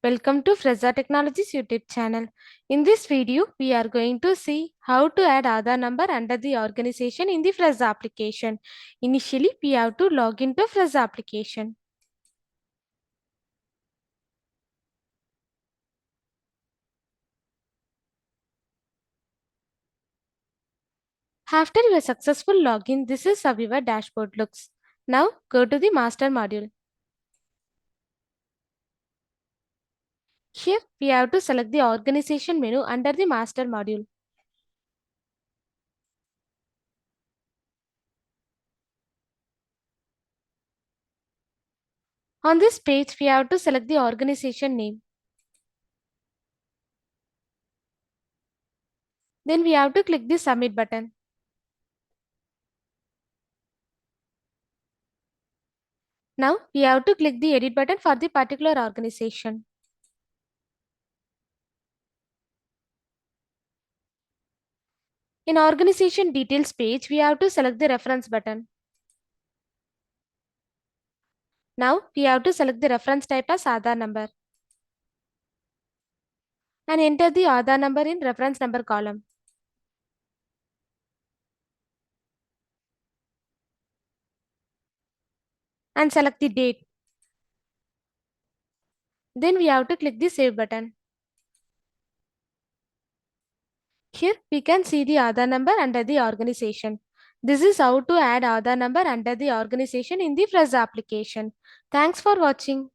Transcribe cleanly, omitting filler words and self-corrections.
Welcome to Fresa Technologies YouTube channel. In this video, we are going to see how to add Aadhaar number under the organization in the Fresa application. Initially, we have to log into Fresa application. After your successful login, this is how your dashboard looks. Now, go to the master module. Here, we have to select the organization menu under the master module. On this page, we have to select the organization name. Then we have to click the submit button. Now, we have to click the edit button for the particular organization. In organization details page, we have to select the reference button. Now, we have to select the reference type as Aadhaar number and enter the Aadhaar number in reference number column. And select the date. Then we have to click the save button. Here we can see the Aadhaar number under the organization. This is how to add Aadhaar number under the organization in the Fresa application. Thanks for watching.